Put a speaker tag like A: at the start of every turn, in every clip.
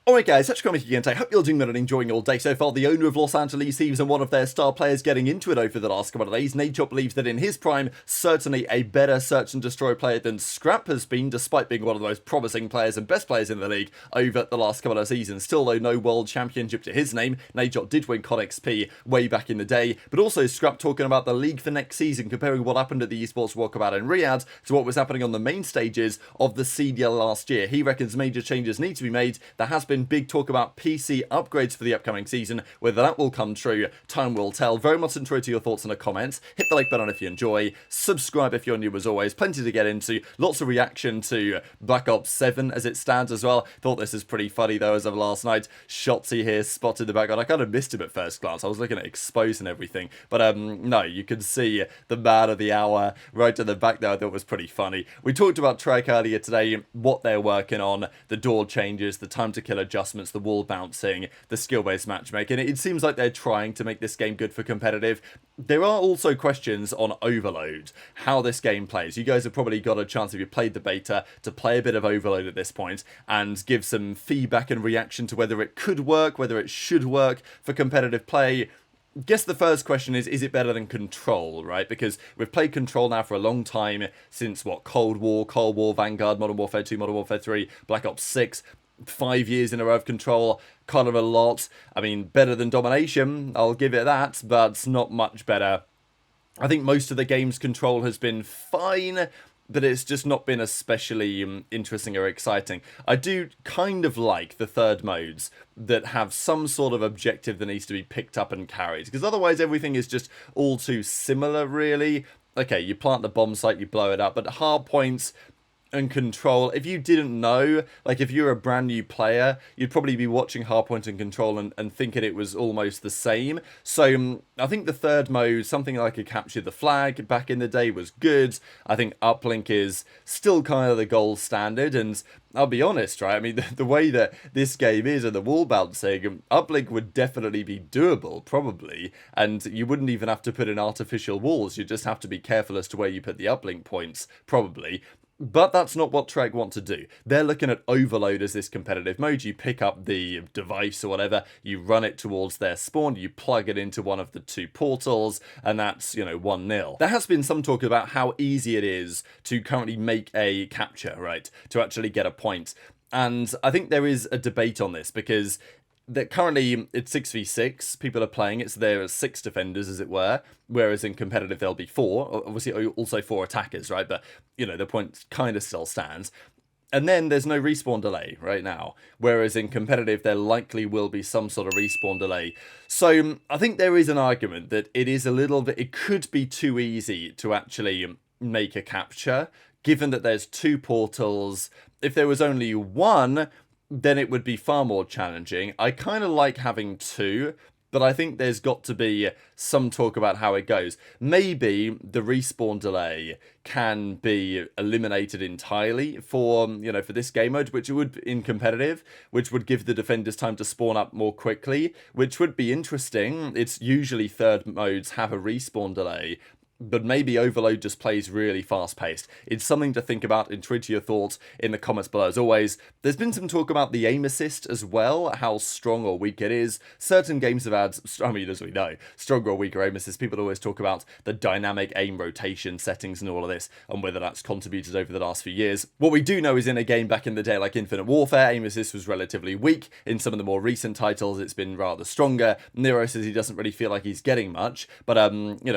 A: Alright guys, such commenting again today. Hope you're doing well and enjoying your day so far. The owner of Los Angeles Thieves and one of their star players getting into it over the last couple of days. Nadeshot believes that in his prime, certainly a better search and destroy player than Scrap has been, despite being one of the most promising players and best players in the league over the last couple of seasons. Still though, no world championship to his name. Nadeshot did win COD XP way back in the day, but also Scrap talking about the league for next season, comparing what happened at the Esports walkabout in Riyadh to what was happening on the main stages of the CDL last year. He reckons major changes need to be made. There has been big talk about PC upgrades for the upcoming season. Whether that will come true, time will tell. Very much interested to your thoughts in the comments. Hit the like button if you enjoy. Subscribe if you're new as always. Plenty to get into. Lots of reaction to Black Ops 7 as it stands as well. Thought this is pretty funny though as of last night. Shotzzy here spotted in the background. I kind of missed him at first glance. I was looking at Expose and everything. But no, you can see the man of the hour right at the back there. I thought was pretty funny. We talked about Trek earlier today, what they're working on, the door changes, the time to kill adjustments, the wall bouncing, the skill-based matchmaking. It seems like they're trying to make this game good for competitive. There are also questions on Overload, how this game plays. You guys have probably got a chance, if you played the beta, to play a bit of Overload at this point and give some feedback and reaction to whether it could work, whether it should work for competitive play. Guess the first question is it better than Control, right? Because we've played Control now for a long time, since what, Cold War, Vanguard, Modern Warfare 2, Modern Warfare 3, Black Ops 6, 5 years in a row of Control, kind of a lot. I mean, better than Domination, I'll give it that, but not much better. I think most of the game's Control has been fine, but it's just not been especially interesting or exciting. I do kind of like the third modes that have some sort of objective that needs to be picked up and carried, because otherwise everything is just all too similar, really. Okay, you plant the bomb site, you blow it up, but hard points and Control, if you didn't know, like if you're a brand new player, you'd probably be watching Hardpoint and Control and thinking it was almost the same. So I think the third mode, something like a Capture the Flag back in the day, was good. I think Uplink is still kind of the gold standard, and I'll be honest, right? I mean, the way that this game is and the wall bouncing, Uplink would definitely be doable, probably, and you wouldn't even have to put in artificial walls. You just have to be careful as to where you put the uplink points, probably. But that's not what Trek want to do. They're looking at Overload as this competitive mode. You pick up the device or whatever, you run it towards their spawn, you plug it into one of the two portals, and that's, 1-0. There has been some talk about how easy it is to currently make a capture, right? To actually get a point. And I think there is a debate on this, because that currently it's 6v6, people are playing it, so there are 6 defenders, as it were, whereas in competitive there'll be 4, obviously also 4 attackers, right? But, the point kind of still stands. And then there's no respawn delay right now, whereas in competitive there likely will be some sort of respawn delay. So I think there is an argument that it is a little bit, it could be too easy to actually make a capture, given that there's 2 portals. If there was only 1, then it would be far more challenging. I kind of like having 2, but I think there's got to be some talk about how it goes. Maybe the respawn delay can be eliminated entirely for, for this game mode, which it would in competitive, which would give the defenders time to spawn up more quickly, which would be interesting. It's usually third modes have a respawn delay, but maybe Overload just plays really fast-paced. It's something to think about, and tweet your thoughts in the comments below. As always, there's been some talk about the aim assist as well, how strong or weak it is. Certain games have had, as we know, stronger or weaker aim assist. People always talk about the dynamic aim rotation settings and all of this, and whether that's contributed over the last few years. What we do know is in a game back in the day like Infinite Warfare, aim assist was relatively weak. In some of the more recent titles, it's been rather stronger. Nero says he doesn't really feel like he's getting much, but,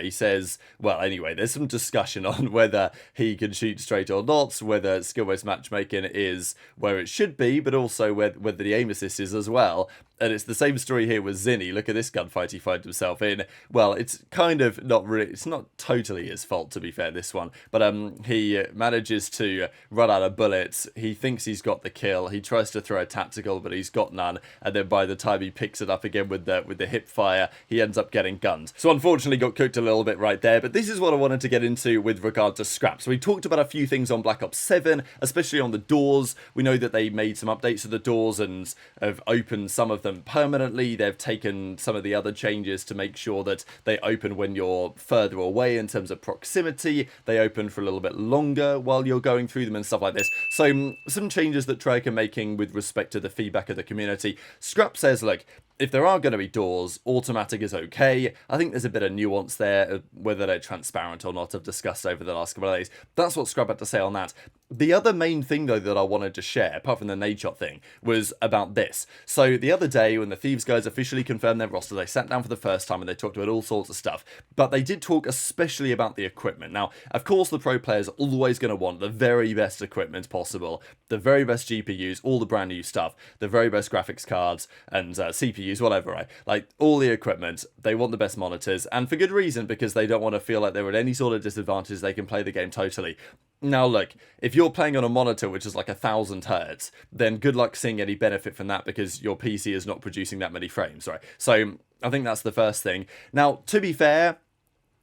A: he says, well, anyway, there's some discussion on whether he can shoot straight or not, whether skill-based matchmaking is where it should be, but also whether the aim assist is as well. And it's the same story here with Zinni. Look at this gunfight he finds himself in. Well, it's kind of not really, it's not totally his fault, to be fair, this one. But he manages to run out of bullets. He thinks he's got the kill. He tries to throw a tactical, but he's got none. And then by the time he picks it up again with the hip fire, he ends up getting gunned. So unfortunately got cooked a little bit right there. But But this is what I wanted to get into with regard to Scrap. So we talked about a few things on Black Ops 7, especially on the doors. We know that they made some updates to the doors and have opened some of them permanently. They've taken some of the other changes to make sure that they open when you're further away in terms of proximity. They open for a little bit longer while you're going through them and stuff like this. So some changes that Treyarch are making with respect to the feedback of the community. Scrap says, look, if there are going to be doors, automatic is okay. I think there's a bit of nuance there, whether they're transparent or not, I've discussed over the last couple of days. That's what Scrap had to say on that. The other main thing, though, that I wanted to share, apart from the Nadeshot thing, was about this. So the other day, when the Thieves guys officially confirmed their roster, they sat down for the first time and they talked about all sorts of stuff. But they did talk especially about the equipment. Now, of course, the pro players are always going to want the very best equipment possible, the very best GPUs, all the brand new stuff, the very best graphics cards and CPUs, whatever, right? Like, all the equipment, they want the best monitors, and for good reason, because they don't want to feel like they're at any sort of disadvantage. They can play the game totally. Now, look, if you're playing on a monitor which is like 1000 hertz, then good luck seeing any benefit from that because your PC is not producing that many frames, right? So I think that's the first thing. Now, to be fair,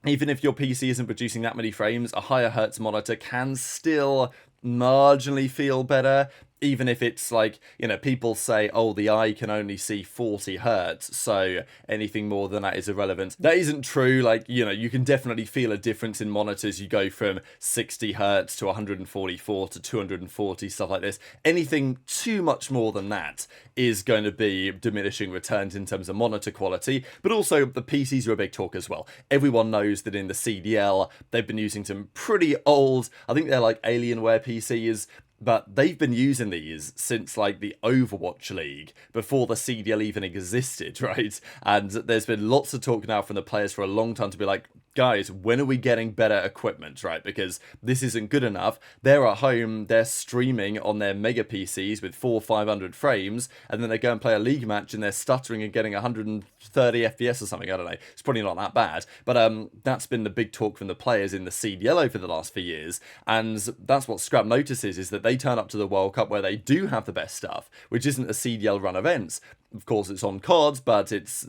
A: even if your PC isn't producing that many frames, a higher hertz monitor can still marginally feel better. Even if it's like, you know, people say, oh, the eye can only see 40 hertz, so anything more than that is irrelevant. That isn't true. Like, you know, you can definitely feel a difference in monitors. You go from 60 hertz to 144 to 240, stuff like this. Anything too much more than that is going to be diminishing returns in terms of monitor quality, but also the PCs are a big talk as well. Everyone knows that in the CDL, they've been using some pretty old, I think they're like Alienware PCs, but they've been using these since like the Overwatch League, before the CDL even existed, right? And there's been lots of talk now from the players for a long time to be like, guys, when are we getting better equipment, right? Because this isn't good enough. They're at home, they're streaming on their mega PCs with 400-500 frames, and then they go and play a league match and they're stuttering and getting 130 FPS or something. I don't know. It's probably not that bad. But that's been the big talk from the players in the CDL over the last few years. And that's what Scrap notices, is that they turn up to the World Cup where they do have the best stuff, which isn't a CDL run events. Of course, it's on COD, but it's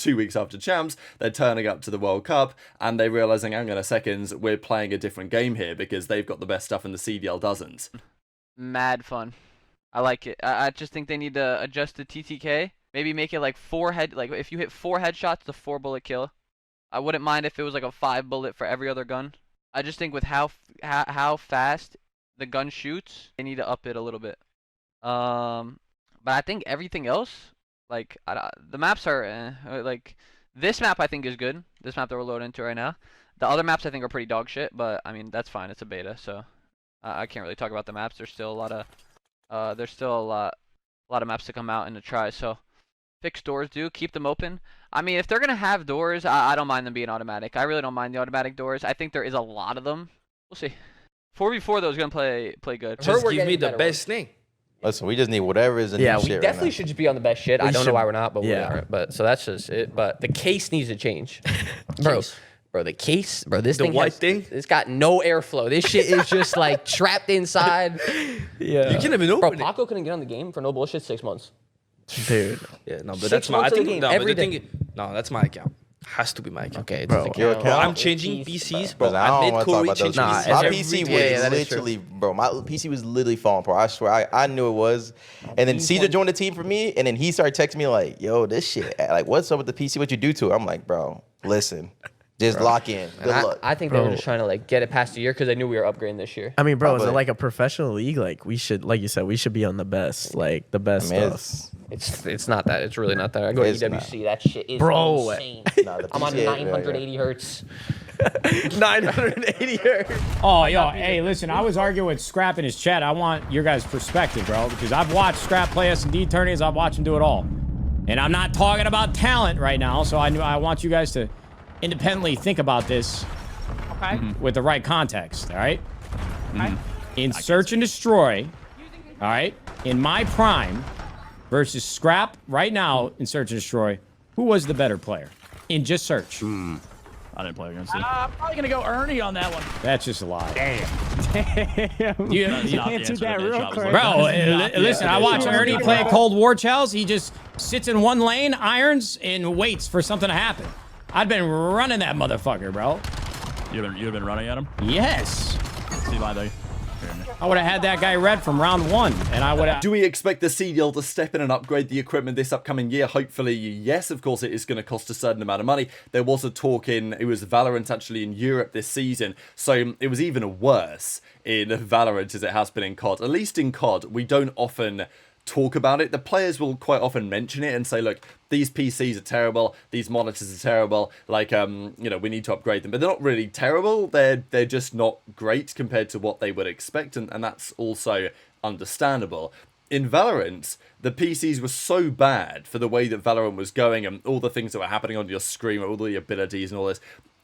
A: 2 weeks after Champs. They're turning up to the World Cup, and they're realizing, hang on a second, we're playing a different game here because they've got the best stuff and the CDL doesn't.
B: Mad fun. I like it. I just think they need to adjust the TTK. Maybe make it like if you hit 4 headshots, it's a 4-bullet kill. I wouldn't mind if it was like a 5-bullet for every other gun. I just think with how fast the gun shoots, they need to up it a little bit. But I think everything else, like the maps are like this map I think is good. This map that we're loading into right now. The other maps I think are pretty dog shit, but I mean that's fine. It's a beta, so I can't really talk about the maps. There's still a lot of maps to come out and to try. So fix doors, keep them open. I mean, if they're gonna have doors, I don't mind them being automatic. I really don't mind the automatic doors. I think there is a lot of them. We'll see. 4v4 though is gonna play good.
C: Just give me the best thing.
D: Listen, we just need whatever is in new shit.
E: Yeah, we definitely should just be on the best shit. I don't know why we're not, but we are. But so that's just it. But the case needs to change, bro. The case, this
C: the
E: thing
C: white thing.
E: It's got no airflow. This shit is just like trapped inside.
C: Yeah, you can't even open it.
E: Bro, Paco couldn't get on the game for no bullshit 6 months.
C: Dude. Yeah, no, but that's my. I think that's my account. Has to be my account.
E: Okay,
D: bro.
C: I'm changing PCs, bro.
D: I don't want to talk about those. My
E: PC
D: was literally, bro. My PC was literally falling apart. I swear, I knew it was. And then Caesar joined the team for me, and then he started texting me like, "Yo, this shit. Like, what's up with the PC? What you do to it?" I'm like, "Bro, listen, just lock in. Good luck."
E: I think they were just trying to like get it past a year because they knew we were upgrading this year.
F: I mean, bro, is it like a professional league? Like we should, like you said, we should be on the best, like the best stuff.
E: It's not that. It's really not that. I go to EWC. That shit is insane. I'm on 980 hertz.
F: 980 hertz.
G: Oh, yo, hey, listen, I was arguing with Scrap in his chat. I want your guys' perspective, bro, because I've watched Scrap play S&D tourneys. I've watched him do it all. And I'm not talking about talent right now, so I want you guys to independently think about this with the right context, all right? In Search and Destroy, all right, in my prime versus Scrap right now in Search and Destroy, who was the better player in just Search?
H: I didn't play against him. I'm probably going to go Ernie on that one.
G: That's just a lie.
H: Damn.
G: You
H: answered that real quick.
G: Bro, listen, I watch Ernie play Cold War Chels. He just sits in one lane, irons, and waits for something to happen. I've been running that motherfucker, bro.
H: You've been running at him?
G: Yes.
H: See why they...
G: I would have had that guy red from round 1, and I would have...
A: Do we expect the CDL to step in and upgrade the equipment this upcoming year? Hopefully, yes. Of course, it is going to cost a certain amount of money. There was a talk it was Valorant actually in Europe this season, so it was even worse in Valorant as it has been in COD. At least in COD, we don't often talk about it. The players will quite often mention it and say, look, these PCs are terrible, these monitors are terrible, like, you know, we need to upgrade them. But they're not really terrible, they're just not great compared to what they would expect, and that's also understandable. In Valorant, the PCs were so bad for the way that Valorant was going and all the things that were happening on your screen, all the abilities and all this,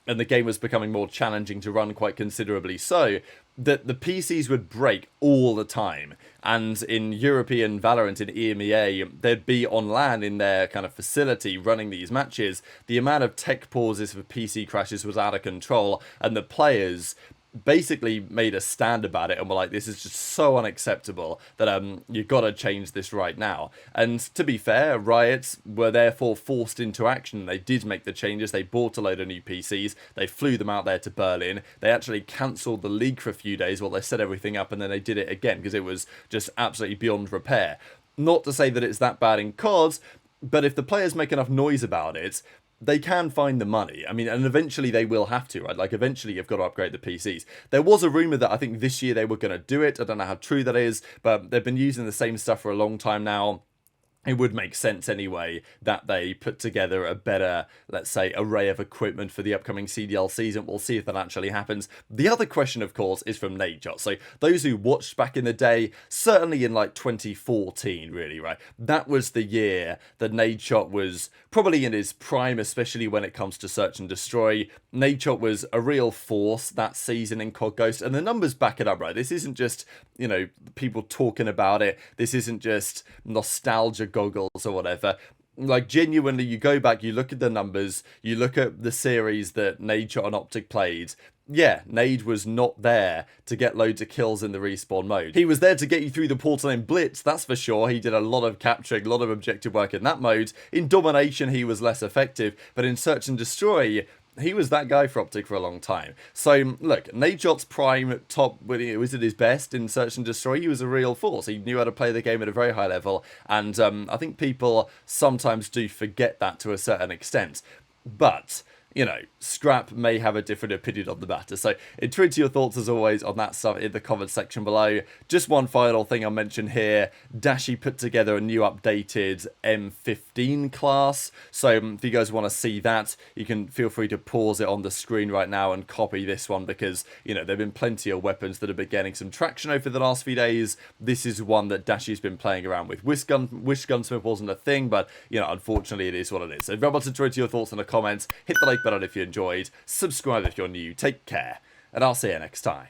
A: and the game was becoming more challenging to run quite considerably so, that the PCs would break all the time. And in European Valorant, in EMEA, they'd be on LAN in their kind of facility running these matches. The amount of tech pauses for PC crashes was out of control, and the players basically made a stand about it and were like, this is just so unacceptable that you've got to change this right now. And to be fair, Riot were therefore forced into action. They did make the changes. They bought a load of new PCs. They flew them out there to Berlin. They actually cancelled the league for a few days while they set everything up, and then they did it again because it was just absolutely beyond repair. Not to say that it's that bad in COD, but if the players make enough noise about it, they can find the money. I mean, and eventually they will have to, right? Like, eventually you've got to upgrade the PCs. There was a rumour that I think this year they were going to do it. I don't know how true that is, but they've been using the same stuff for a long time now. It would make sense anyway that they put together a better, let's say, array of equipment for the upcoming CDL season. We'll see if that actually happens. The other question, of course, is from Nadeshot. So those who watched back in the day, certainly in like 2014, really, right? That was the year that Nadeshot was probably in his prime, especially when it comes to search and destroy. Nadeshot was a real force that season in COD Ghost, and the numbers back it up, right? This isn't just, you know, people talking about it. This isn't just nostalgia goggles or whatever. Like, genuinely, you go back, you look at the numbers, you look at the series that Nadeshot and OpTic played. Yeah, Nade was not there to get loads of kills in the respawn mode. He was there to get you through the portal in Blitz, that's for sure. He did a lot of capturing, a lot of objective work in that mode. In Domination, he was less effective, but in Search and Destroy, he was that guy for OpTic for a long time. So, look, Nadeshot's prime top, when he was at his best in Search and Destroy, he was a real force. He knew how to play the game at a very high level, and I think people sometimes do forget that to a certain extent. But, you know, Scrap may have a different opinion on the matter. So, tweet your thoughts, as always, on that stuff in the comment section below. Just one final thing I'll mention here. Dashy put together a new updated M15 class. So, if you guys want to see that, you can feel free to pause it on the screen right now and copy this one because, you know, there have been plenty of weapons that have been getting some traction over the last few days. This is one that Dashy's been playing around with. Wish Gunsmith wasn't a thing, but, you know, unfortunately it is what it is. So, remember to tweet your thoughts in the comments. Hit the like button if you enjoyed, subscribe if you're new, take care, and I'll see you next time.